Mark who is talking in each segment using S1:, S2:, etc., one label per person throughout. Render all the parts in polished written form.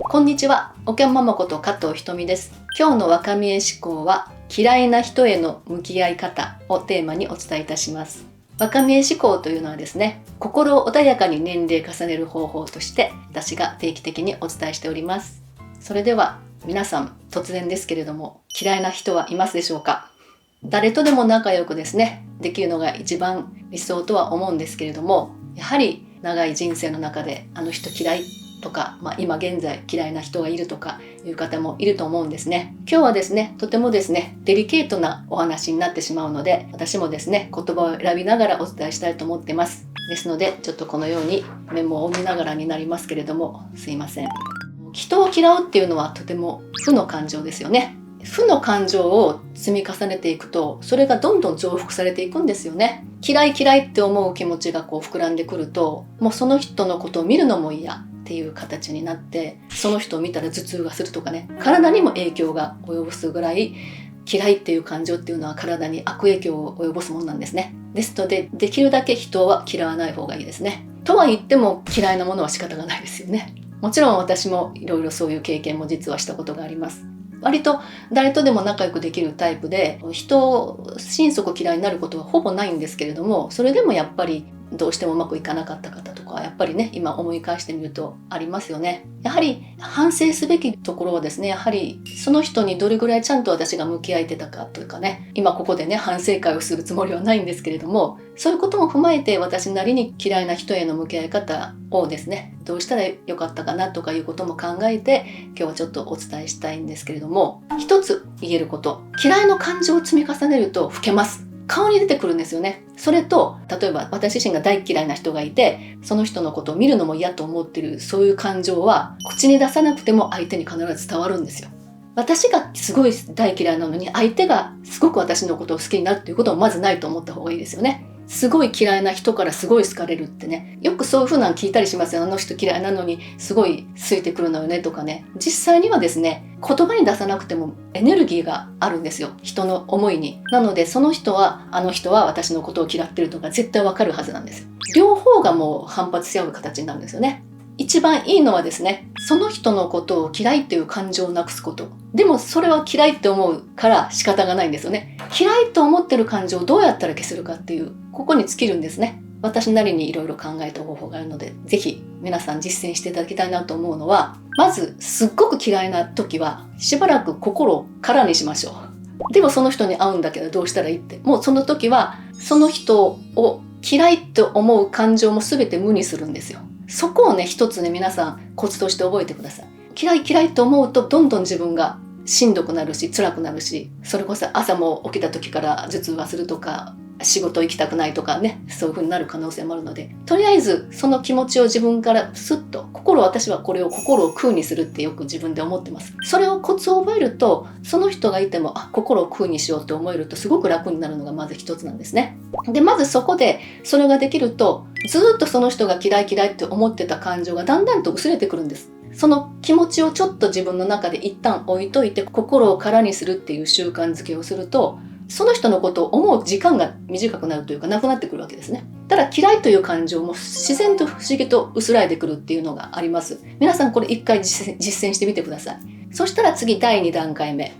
S1: こんにちは、おけんママこと加藤ひとみです。今日の若見え思考は嫌いな人への向き合い方をテーマにお伝えいたします。若見え思考というのはですね、心を穏やかに年齢重ねる方法として私が定期的にお伝えしております。それでは皆さん、突然ですけれども、嫌いな人はいますでしょうか？誰とでも仲良くですね、できるのが一番理想とは思うんですけれども、やはり長い人生の中であの人嫌いとか、今現在嫌いな人がいるとかいう方もいると思うんですね。今日はですね、とてもですね、デリケートなお話になってしまうので、私もですね、言葉を選びながらお伝えしたいと思ってます。ですので、ちょっとこのようにメモを見ながらになりますけれども、すいません。人を嫌うっていうのはとても負の感情ですよね。負の感情を積み重ねていくと、それがどんどん増幅されていくんですよね。嫌いって思う気持ちが膨らんでくると、もうその人のことを見るのも嫌っていう形になって、その人を見たら頭痛がするとかね、体にも影響が及ぼすぐらい、嫌いっていう感情っていうのは体に悪影響を及ぼすものなんですね。ですので、できるだけ人は嫌わない方がいいですね。とは言っても嫌いなものは仕方がないですよね。もちろん私もいろいろそういう経験も実はしたことがあります。割と誰とでも仲良くできるタイプで、人を心底嫌いになることはほぼないんですけれども、それでもやっぱりどうしてもうまくいかなかった方とかやっぱりね、今思い返してみるとありますよね。やはり反省すべきところはですね、やはりその人にどれぐらいちゃんと私が向き合えてたかというかね、今ここでね反省会をするつもりはないんですけれども、そういうことも踏まえて私なりに嫌いな人への向き合い方をですね、どうしたらよかったかなとかいうことも考えて今日はちょっとお伝えしたいんですけれども、一つ言えること、嫌いの感情を積み重ねると老けます。顔に出てくるんですよね。それと、例えば私自身が大嫌いな人がいて、その人のことを見るのも嫌と思ってる、そういう感情は口に出さなくても相手に必ず伝わるんですよ。私がすごい大嫌いなのに相手がすごく私のことを好きになるということもまずないと思った方がいいですよね。すごい嫌いな人からすごい好かれるってね、よくそういう風なの聞いたりしますよ。あの人嫌いなのにすごい好いてくるのよねとかね。実際にはですね、言葉に出さなくてもエネルギーがあるんですよ、人の思いに。なのでその人は、あの人は私のことを嫌ってるとか絶対わかるはずなんですよ。両方がもう反発し合う形になるんですよね。一番いいのはですね、その人のことを嫌いっていう感情をなくすこと。でもそれは嫌いって思うから仕方がないんですよね。嫌いと思ってる感情をどうやったら消せるかっていう、ここに尽きるんですね。私なりにいろいろ考えた方法があるので、ぜひ皆さん実践していただきたいなと思うのは、まずすっごく嫌いな時はしばらく心を空にしましょう。でもその人に会うんだけどどうしたらいいって、もうその時はその人を嫌いと思う感情も全て無にするんですよ。そこをね、一つね、皆さんコツとして覚えてください。嫌いと思うとどんどん自分がしんどくなるし辛くなるし、それこそ朝も起きた時から頭痛がするとか、仕事行きたくないとかね、そういう風になる可能性もあるので、とりあえずその気持ちを自分からスッと、私はこれを心を空にするってよく自分で思ってます。それをコツを覚えると、その人がいても心を空にしようって思えるとすごく楽になるのがまず一つなんですね。で、まずそこでそれができると、ずっとその人が嫌いって思ってた感情がだんだんと薄れてくるんです。その気持ちをちょっと自分の中で一旦置いといて、心を空にするっていう習慣づけをすると、その人のことを思う時間が短くなるというか、なくなってくるわけですね。ただ嫌いという感情も自然と不思議と薄らいでくるっていうのがあります。皆さんこれ一回実践してみてください。そしたら次、第2段階目。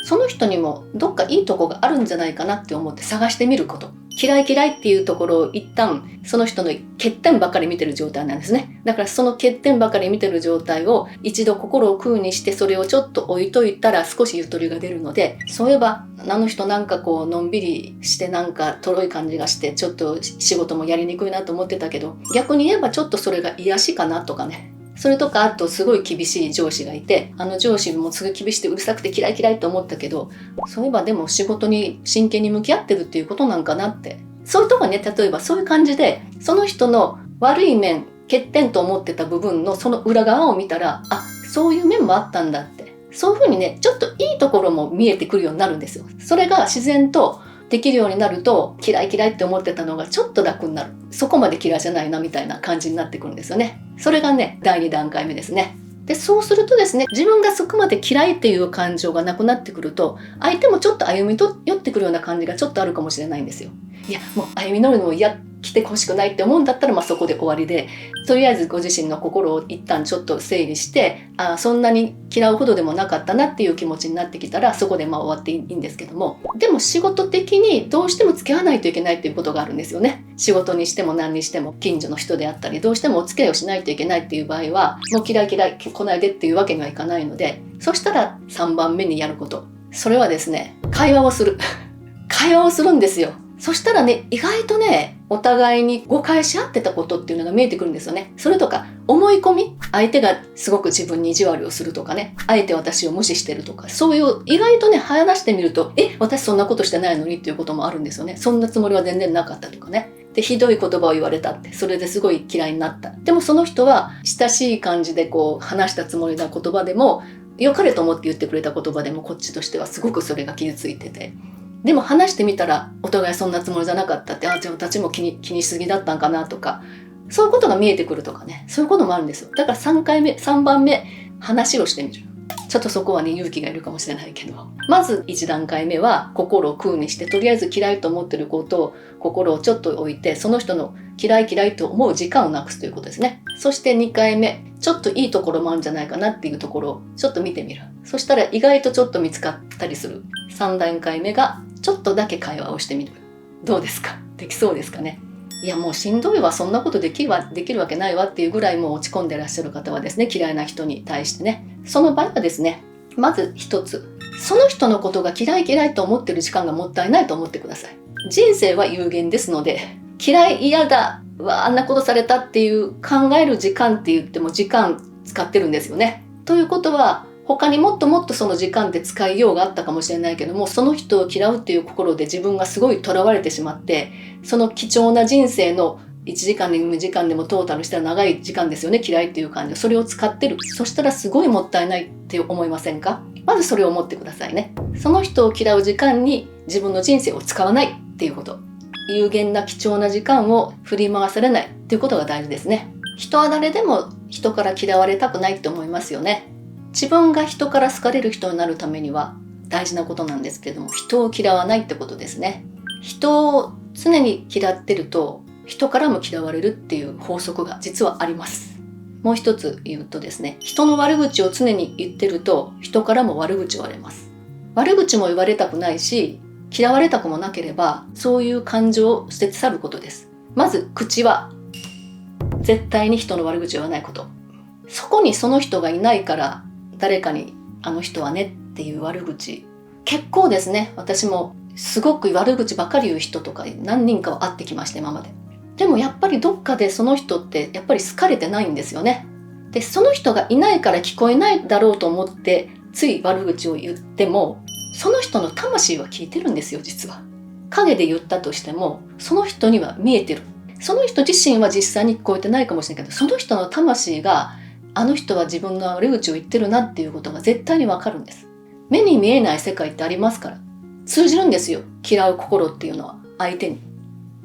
S1: その人にもどっかいいとこがあるんじゃないかなって思って探してみること。嫌いっていうところを一旦その人の欠点ばかり見てる状態なんですね。だからその欠点ばかり見てる状態を一度心を空にして、それをちょっと置いといたら少しゆとりが出るので、そういえばあの人なんかのんびりしてなんかとろい感じがしてちょっと仕事もやりにくいなと思ってたけど、逆に言えばちょっとそれが癒しかなとかね。それとか、あとすごい厳しい上司がいて、あの上司もすごい厳しくてうるさくて嫌いと思ったけど、そういえばでも仕事に真剣に向き合ってるっていうことなんかなって。そういうとこね、例えばそういう感じで、その人の悪い面、欠点と思ってた部分のその裏側を見たら、そういう面もあったんだって。そういうふうにね、ちょっといいところも見えてくるようになるんですよ。それが自然とできるようになると、嫌いって思ってたのがちょっと楽になる。そこまで嫌いじゃないなみたいな感じになってくるんですよね。それがね、第2段階目ですね。で、そうするとですね、自分がそこまで嫌いっていう感情がなくなってくると、相手もちょっと歩み寄ってくるような感じがちょっとあるかもしれないんですよ。いや、もう歩み寄るのも嫌来てほしくないって思うんだったら、そこで終わりで、とりあえずご自身の心を一旦ちょっと整理して、そんなに嫌うほどでもなかったなっていう気持ちになってきたら、そこで終わっていいんですけども、でも仕事的にどうしても付き合わないといけないっていうことがあるんですよね。仕事にしても何にしても、近所の人であったり、どうしてもお付き合いをしないといけないっていう場合は、もう嫌い来ないでっていうわけにはいかないので、そしたら3番目にやること、それはですね、会話をする会話をするんですよ。そしたらね、意外とね、お互いに誤解し合ってたことっていうのが見えてくるんですよね。それとか、思い込み、相手がすごく自分に意地悪をするとかね、あえて私を無視してるとか、そういう意外とね、話してみると、私そんなことしてないのにっていうこともあるんですよね。そんなつもりは全然なかったとかね。で、ひどい言葉を言われたって、それですごい嫌いになった。でもその人は、親しい感じで話したつもりな言葉でも、良かれと思って言ってくれた言葉でも、こっちとしてはすごくそれが傷ついてて、でも話してみたらお互いそんなつもりじゃなかったって、じゃあ私も気にしすぎだったんかなとか、そういうことが見えてくるとかね、そういうこともあるんですよ。だから3番目話をしてみる。ちょっとそこはね、勇気がいるかもしれないけど、まず1段階目は心を空にして、とりあえず嫌いと思ってることを、心をちょっと置いて、その人の嫌いと思う時間をなくすということですね。そして2回目、ちょっといいところもあるんじゃないかなっていうところをちょっと見てみる。そしたら意外とちょっと見つかったりする。3段階目がちょっとだけ会話をしてみる。どうですか？できそうですかね？いや、もうしんどいわ、そんなことできるわけないわっていうぐらいもう落ち込んでらっしゃる方はですね、嫌いな人に対してね、その場合はですね、まず一つ、その人のことが嫌いと思ってる時間がもったいないと思ってください。人生は有限ですので、嫌だ、あんなことされたっていう考える時間って言っても時間使ってるんですよね。ということは、他にもっとその時間って使いようがあったかもしれないけども、その人を嫌うっていう心で自分がすごい囚われてしまって、その貴重な人生の1時間でも2時間でもトータルしたら長い時間ですよね、嫌いっていう感じで。それを使ってる。そしたらすごいもったいないって思いませんか？まずそれを思ってくださいね。その人を嫌う時間に自分の人生を使わないっていうこと。有限な貴重な時間を振り回されないっていうことが大事ですね。人は誰でも人から嫌われたくないって思いますよね。自分が人から好かれる人になるためには大事なことなんですけれども、人を嫌わないってことですね。人を常に嫌ってると人からも嫌われるっていう法則が実はあります。もう一つ言うとですね、人の悪口を常に言ってると人からも悪口を言われます。悪口も言われたくないし、嫌われたくもなければ、そういう感情を捨て去ることです。まず口は絶対に人の悪口を言わないこと。そこにその人がいないから誰かにあの人はねっていう悪口、結構ですね。私もすごく悪口ばかり言う人とか何人かは会ってきました、今まで。でもやっぱりどっかでその人ってやっぱり好かれてないんですよね。で、その人がいないから聞こえないだろうと思ってつい悪口を言っても、その人の魂は聞いてるんですよ、実は。影で言ったとしてもその人には見えてる。その人自身は実際に聞こえてないかもしれないけど、その人の魂があの人は自分の悪口を言ってるなっていうことが絶対にわかるんです。目に見えない世界ってありますから、通じるんですよ、嫌う心っていうのは。相手に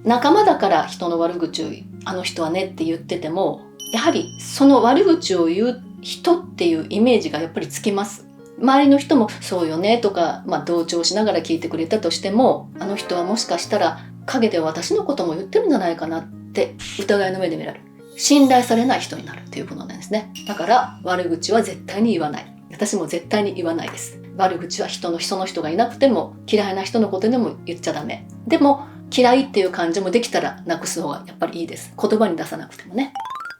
S1: 仲間だから人の悪口をあの人はねって言ってても、やはりその悪口を言う人っていうイメージがやっぱりつきます。周りの人もそうよねとか、同調しながら聞いてくれたとしても、あの人はもしかしたら陰で私のことも言ってるんじゃないかなって疑いの目で見られる。信頼されない人になるっていうことなんですね。だから悪口は絶対に言わない。私も絶対に言わないです。悪口はその人がいなくても、嫌いな人のことでも言っちゃダメ。でも嫌いっていう感情もできたらなくす方がやっぱりいいです。言葉に出さなくてもね。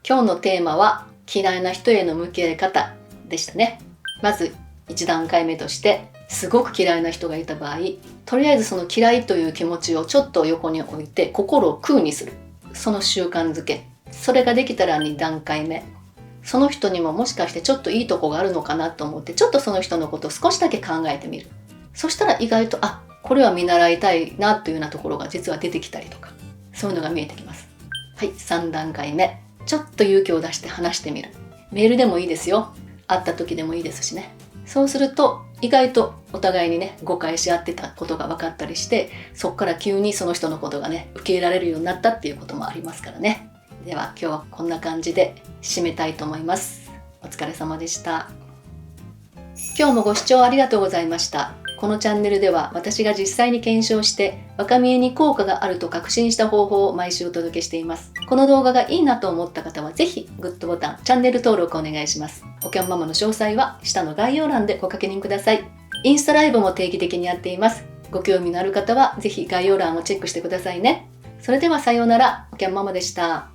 S1: 今日のテーマは嫌いな人への向き合い方でしたね。まず1段階目として、すごく嫌いな人がいた場合、とりあえずその嫌いという気持ちをちょっと横に置いて心を空にする。その習慣づけ。それができたら2段階目。その人にももしかしてちょっといいとこがあるのかなと思って、ちょっとその人のことを少しだけ考えてみる。そしたら意外とこれは見習いたいなというようなところが実は出てきたりとか、そういうのが見えてきます。はい、3段階目。ちょっと勇気を出して話してみる。メールでもいいですよ。会った時でもいいですしね。そうすると意外とお互いにね、誤解し合ってたことが分かったりして、そこから急にその人のことがね、受け入れられるようになったっていうこともありますからね。では今日はこんな感じで締めたいと思います。お疲れ様でした。今日もご視聴ありがとうございました。このチャンネルでは私が実際に検証して若見えに効果があると確信した方法を毎週お届けしています。この動画がいいなと思った方はぜひグッドボタン、チャンネル登録お願いします。おきゃんママの詳細は下の概要欄でご確認ください。インスタライブも定期的にやっています。ご興味のある方はぜひ概要欄をチェックしてくださいね。それではさようなら、おきゃんママでした。